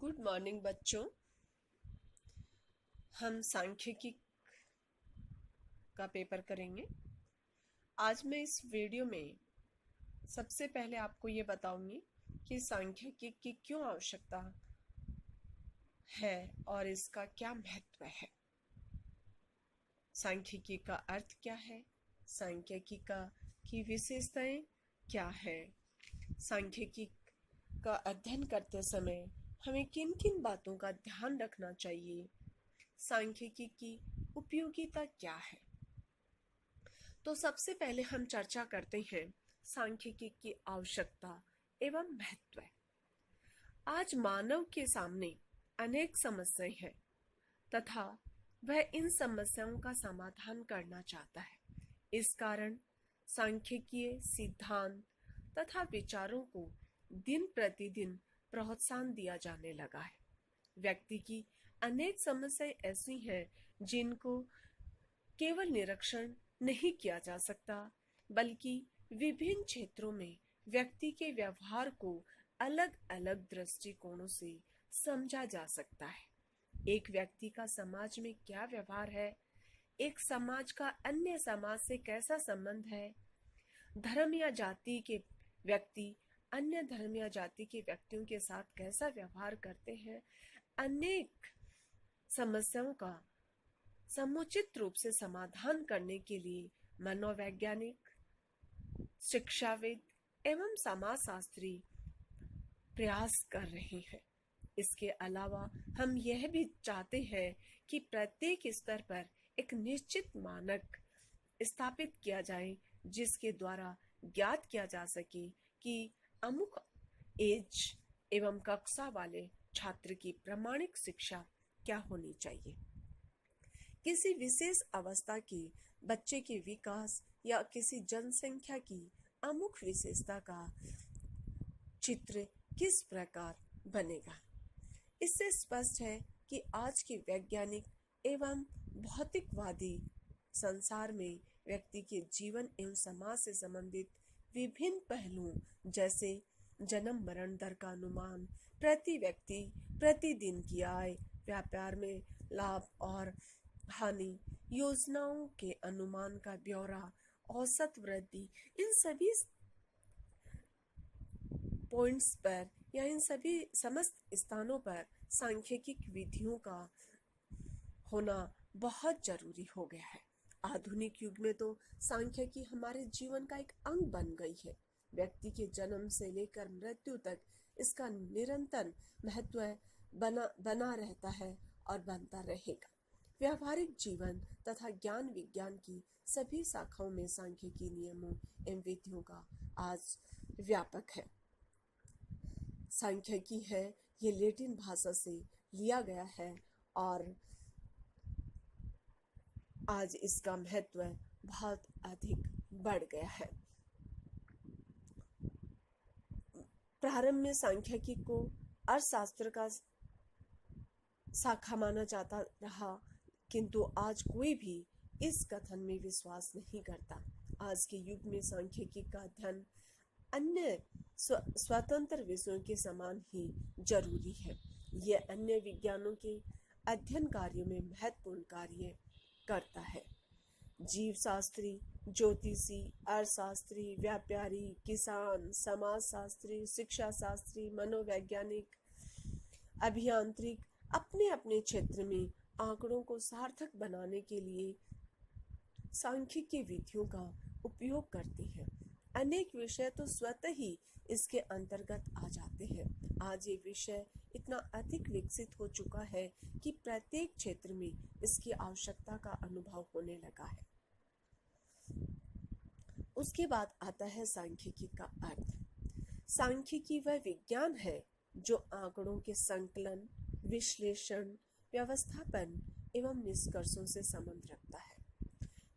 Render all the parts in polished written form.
Good morning बच्चों। हम सांख्यिकी का पेपर करेंगे। आज मैं इस वीडियो में सबसे पहले आपको ये बताऊंगी कि सांख्यिकी की क्यों आवश्यकता है और इसका क्या महत्व है। सांख्यिकी का अर्थ क्या है, सांख्यिकी की विशेषताएं क्या है, सांख्यिकी का अध्ययन करते समय हमें किन किन बातों का ध्यान रखना चाहिए, सांख्यिकी की उपयोगिता क्या है। तो सबसे पहले हम चर्चा करते हैं सांख्यिकी की आवश्यकता एवं महत्व। आज मानव के सामने अनेक समस्याएं हैं तथा वह इन समस्याओं का समाधान करना चाहता है। इस कारण सांख्यिकीय सिद्धांत तथा विचारों को दिन प्रतिदिन प्रोत्साहन दिया जाने लगा है। व्यक्ति की अनेक समस्याएं ऐसी हैं जिनको केवल निरीक्षण नहीं किया जा सकता, बल्कि विभिन्न क्षेत्रों में व्यक्ति के व्यवहार को अलग अलग दृष्टिकोणों से समझा जा सकता है। एक व्यक्ति का समाज में क्या व्यवहार है, एक समाज का अन्य समाज से कैसा संबंध है, धर्म या जाति के व्यक्ति अन्य धर्म या जाति के व्यक्तियों के साथ कैसा व्यवहार करते हैं, अनेक समस्याओं का समुचित रूप से समाधान करने के लिए मनोवैज्ञानिक, शिक्षाविद एवं समाजशास्त्री प्रयास कर रहे हैं। इसके अलावा हम यह भी चाहते हैं कि प्रत्येक स्तर पर एक निश्चित मानक स्थापित किया जाए जिसके द्वारा ज्ञात किया जा सके कि अमुक एज एवं कक्षा वाले छात्र की प्रामाणिक शिक्षा क्या होनी चाहिए। किसी विशेष अवस्था के बच्चे के विकास या किसी जनसंख्या की अमुक विशेषता का चित्र किस प्रकार बनेगा। इससे स्पष्ट है कि आज के वैज्ञानिक एवं भौतिकवादी संसार में व्यक्ति के जीवन एवं समाज से संबंधित विभिन्न पहलुओं जैसे जन्म मरण दर का अनुमान, प्रति व्यक्ति प्रतिदिन की आय, व्यापार में लाभ और हानि, योजनाओं के अनुमान का ब्यौरा, औसत वृद्धि, इन सभी पॉइंट्स पर या इन सभी समस्त स्थानों पर सांख्यिकी विधियों का होना बहुत जरूरी हो गया है। आधुनिक युग में तो सांख्यिकी हमारे जीवन का एक अंग बन गई है। व्यक्ति के जन्म से लेकर मृत्यु तक इसका निरंतर महत्व बना रहता है और बनता रहेगा। व्यावहारिक जीवन तथा ज्ञान विज्ञान की सभी शाखाओं में सांख्यिकी नियमों एवं विधियों का आज व्यापक है। सांख्यिकी है ये लैटिन भाषा से लिया गया है और आज इसका महत्व बहुत अधिक बढ़ गया है। प्रारंभ में सांख्यिकी को अर्थशास्त्र का शाखा माना जाता रहा, किंतु आज कोई भी इस कथन में विश्वास नहीं करता। आज के युग में सांख्यिकी का अध्ययन अन्य स्वतंत्र विषयों के समान ही जरूरी है। यह अन्य विज्ञानों के अध्ययन कार्यों में महत्वपूर्ण कार्य करता है। जीवशास्त्री, ज्योतिषी, अर्थशास्त्री, व्यापारी, किसान, समाजशास्त्री, शिक्षा शास्त्री, मनोवैज्ञानिक, अभियांत्रिक अपने अपने क्षेत्र में आंकड़ों को सार्थक बनाने के लिए सांख्यिकी विधियों का उपयोग करते हैं। अनेक विषय तो स्वतः ही इसके अंतर्गत आ जाते हैं। आज ये विषय इतना अधिक विकसित हो चुका है कि प्रत्येक क्षेत्र में इसकी आवश्यकता का अनुभव होने लगा है। उसके बाद आता है सांख्यिकी का अर्थ। सांख्यिकी वह विज्ञान है जो आंकड़ों के संकलन, विश्लेषण, व्यवस्थापन एवं निष्कर्षों से संबंध रखता है।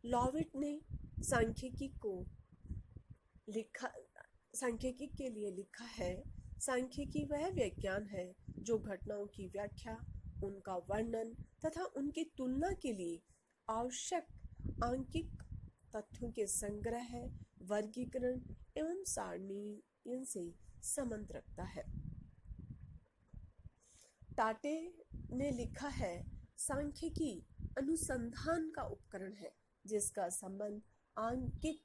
लॉविट ने सांख्यिकी के लिए लिखा है, सांख्यिकी वह विज्ञान है जो घटनाओं की व्याख्या, उनका वर्णन तथा उनकी तुलना के लिए आवश्यक आंकिक तथ्यों के संग्रह, वर्गीकरण एवं सारणीयन से संबंध रखता है। टाटे ने लिखा है, सांख्यिकी अनुसंधान का उपकरण है जिसका संबंध आंकिक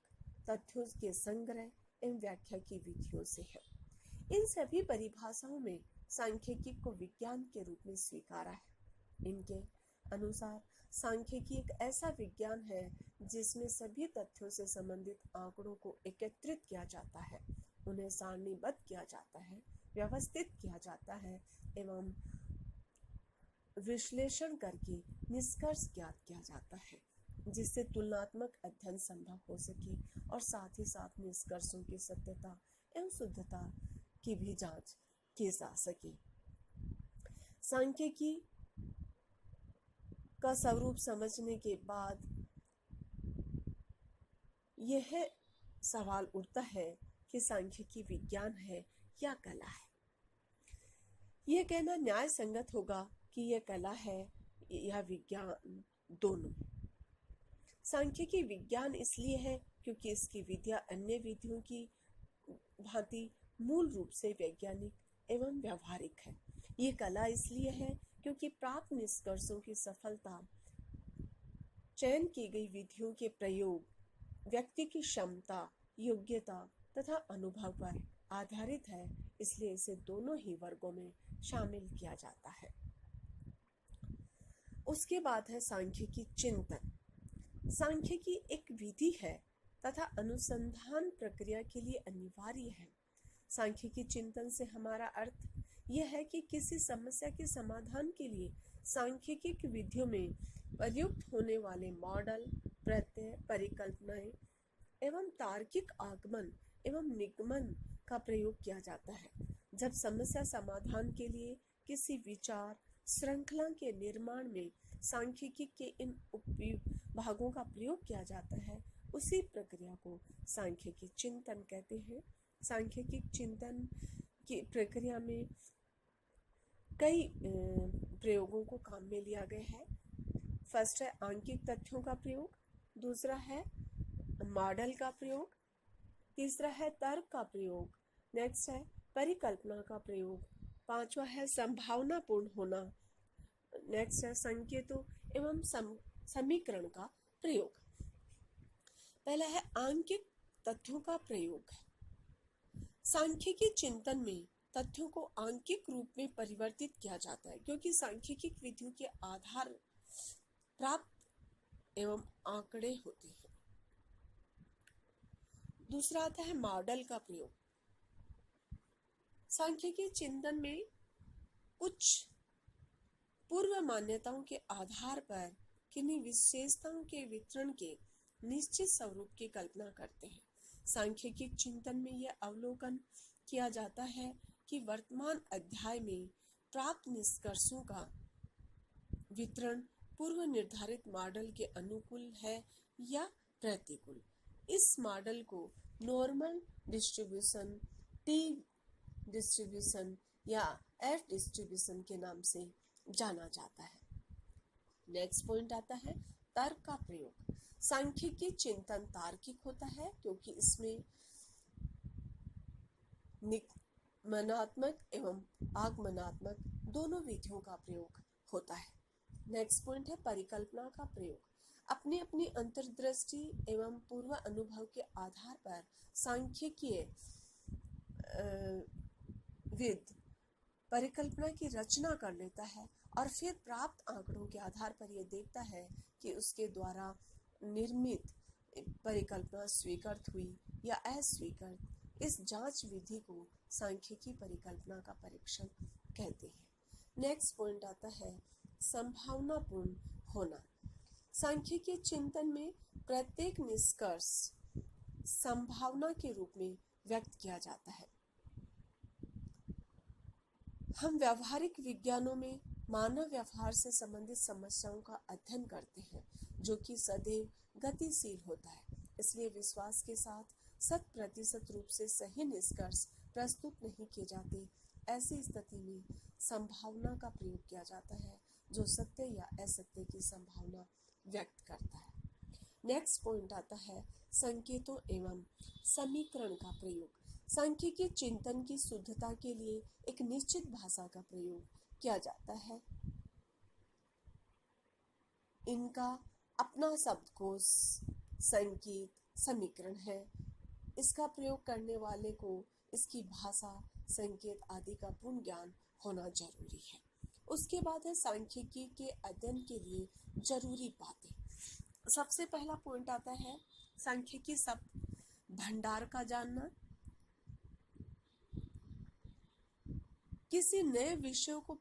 तथ्यों के संग्रह एवं व्याख्या की विधियों से है। इन सभी परिभाषाओं में सांख्यिकी को विज्ञान के रूप में स्वीकारा है। इनके अनुसार सांख्यिकी एक ऐसा विज्ञान है जिसमें सभी तथ्यों से संबंधित आंकड़ों को एकत्रित किया जाता है, उन्हें सारणीबद्ध किया जाता है, व्यवस्थित किया जाता है एवं विश्लेषण करके निष्कर्ष ज्ञात किया जाता है, जिससे तुलनात्मक अध्ययन संभव हो सके और साथ ही साथ निष्कर्षों की सत्यता एवं शुद्धता की भी जांच की जा सके। सांख्यिकी का स्वरूप समझने के बाद यह सवाल उठता है कि सांख्यिकी विज्ञान है या कला है। यह कहना न्याय संगत होगा कि यह कला है या विज्ञान, दोनों। सांख्यिकी विज्ञान इसलिए है क्योंकि इसकी विधियां अन्य विधियों की भांति मूल रूप से वैज्ञानिक एवं व्यवहारिक है। ये कला इसलिए है क्योंकि प्राप्त निष्कर्षों की सफलता चयन की गई विधियों के प्रयोग, व्यक्ति की क्षमता, योग्यता तथा अनुभव पर आधारित है, इसलिए इसे दोनों ही वर्गों में शामिल किया जाता है। उसके बाद है सांख्यिकी चिंतन। सांख्यिकी एक विधि है तथा अनुसंधान प्रक्रिया के लिए अनिवार्य है। सांख्यिकी चिंतन से हमारा अर्थ यह है कि किसी समस्या के समाधान के लिए सांख्यिकी विधियों में प्रयुक्त होने वाले मॉडल, प्रत्यय, परिकल्पनाएं एवं तार्किक आगमन एवं निगमन का प्रयोग किया जाता है। जब समस्या समाधान के लिए किसी विचार श्रृंखला के निर्माण में सांख्यिकी के इन भागों का प्रयोग किया जाता है, उसी प्रक्रिया को सांख्यिकी चिंतन कहते हैं। सांख्यिकी चिंतन की प्रक्रिया में कई प्रयोगों को काम में लिया गया है। फर्स्ट है आंकिक तथ्यों का प्रयोग, दूसरा है मॉडल का प्रयोग, तीसरा है तर्क का प्रयोग, नेक्स्ट है परिकल्पना का प्रयोग, पांचवा है संभावनापूर्ण होना, नेक्स्ट है संकेतों एवं समीकरण का प्रयोग। पहला है आंकिक तथ्यों का प्रयोग। सांख्यिकी चिंतन में तथ्यों को आंकिक रूप में परिवर्तित किया जाता है क्योंकि सांख्यिकी विधियों के आधार प्राप्त एवं आंकड़े होते हैं। दूसरा आता है मॉडल का प्रयोग। सांख्यिकी चिंतन में कुछ पूर्व मान्यताओं के आधार पर किन्हीं विशेषताओं के वितरण के निश्चित स्वरूप की कल्पना करते हैं। सांख्यिकी चिंतन में यह अवलोकन किया जाता है कि वर्तमान अध्याय में प्राप्त निष्कर्षों का वितरण पूर्व निर्धारित मॉडल के अनुकूल है या प्रतिकूल। इस मॉडल को नॉर्मल डिस्ट्रीब्यूशन, टी डिस्ट्रीब्यूशन या एफ डिस्ट्रीब्यूशन के नाम से जाना जाता है। नेक्स्ट पॉइंट आता है तर्क का प्रयोग। सांख्यिकी चिंतन तार्किक होता है क्योंकि इसमें निगमनात्मक एवं आगमनात्मक दोनों विधियों का प्रयोग होता है। नेक्स्ट पॉइंट है परिकल्पना का प्रयोग। अपनी अपनी अंतर्दृष्टि एवं पूर्व अनुभव के आधार पर सांख्यिकीय विद परिकल्पना की रचना कर लेता है और फिर प्राप्त आंकड़ों के आधार पर यह देखता है कि उसके द्वारा निर्मित परिकल्पना स्वीकृत हुई या अस्वीकृत। इस जांच विधि को सांख्यिकी परिकल्पना का परीक्षण कहते हैं। नेक्स्ट पॉइंट आता है संभावनापूर्ण होना। सांख्यिकी चिंतन में प्रत्येक निष्कर्ष संभावना के रूप में व्यक्त किया जाता है। हम व्यावहारिक विज्ञानों में मानव व्यवहार से संबंधित समस्याओं का अध्ययन करते हैं जो कि सदैव गतिशील होता है, इसलिए विश्वास के साथ 100% रूप से सही निष्कर्ष प्रस्तुत नहीं किए जाते। ऐसी स्थिति में संभावना का प्रयोग किया जाता है जो सत्य या असत्य की संभावना व्यक्त करता है। नेक्स्ट पॉइंट आता है संकेतों एवं समीकरण का प्रयोग। सांख्यिकी चिंतन की शुद्धता के लिए एक निश्चित भाषा का प्रयोग किया जाता है। इनका अपना शब्दकोश, संकेत, समीकरण है। इसका प्रयोग करने वाले को इसकी भाषा, संकेत आदि का पूर्ण ज्ञान होना जरूरी है। उसके बाद है सांख्यिकी के अध्ययन के लिए जरूरी बातें। सबसे पहला पॉइंट आता है सांख्यिकी शब्द भंडार का जानना। किसी नए विषय को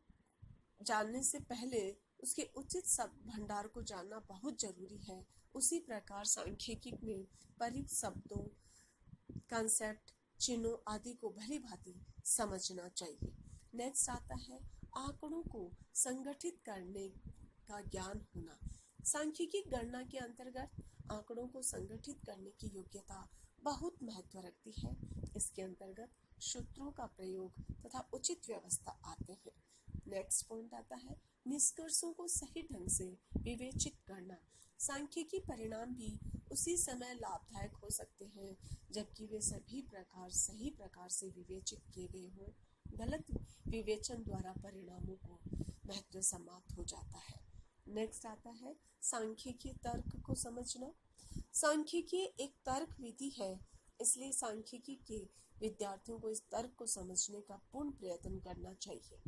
जानने से पहले उसके उचित शब्द भंडार को जानना बहुत जरूरी है। उसी प्रकार सांख्यिकी में प्रयुक्त शब्दों, कॉन्सेप्ट, चिन्हों आदि को भली भांति समझना चाहिए। नेक्स्ट आता है आंकड़ों को संगठित करने का ज्ञान होना। सांख्यिकी गणना के अंतर्गत आंकड़ों को संगठित करने की योग्यता बहुत महत्व रखती है। इसके अंतर्गत सूत्रों का प्रयोग तथा उचित व्यवस्था आते हैं। नेक्स्ट पॉइंट आता है निष्कर्षों को सही ढंग से विवेचित करना। सांख्यिकी परिणाम भी उसी समय लाभदायक हो सकते हैं जबकि वे सही प्रकार से विवेचित किए गए हों। गलत विवेचन द्वारा परिणामों को महत्व समाप्त हो जाता है। नेक्स्ट आता है सांख्यिकी तर्क को समझना। सांख्यिकी एक तर्क विधि है, इसलिए सांख्यिकी के विद्यार्थियों को इस तर्क को समझने का पूर्ण प्रयत्न करना चाहिए।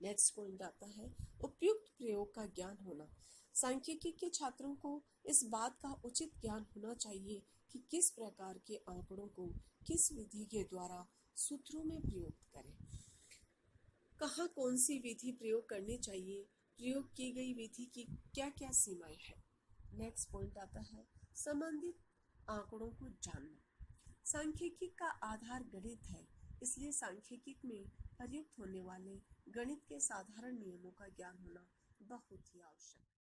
नेक्स्ट पॉइंट आता है उपयुक्त प्रयोग का ज्ञान होना। सांख्यिकी के छात्रों को इस बात का उचित ज्ञान होना चाहिए कि किस प्रकार के आंकड़ों को किस विधि के द्वारा सूत्रों में प्रयोग करें, कहाँ कौन सी विधि प्रयोग करनी चाहिए, प्रयोग की गई विधि की क्या क्या सीमाएं हैं। नेक्स्ट पॉइंट आता है संबंधित आंकड़ों को जानना। सांख्यिकी का आधार गणित है, इसलिए सांख्यिकी में प्रयुक्त होने वाले गणित के साधारण नियमों का ज्ञान होना बहुत ही आवश्यक है।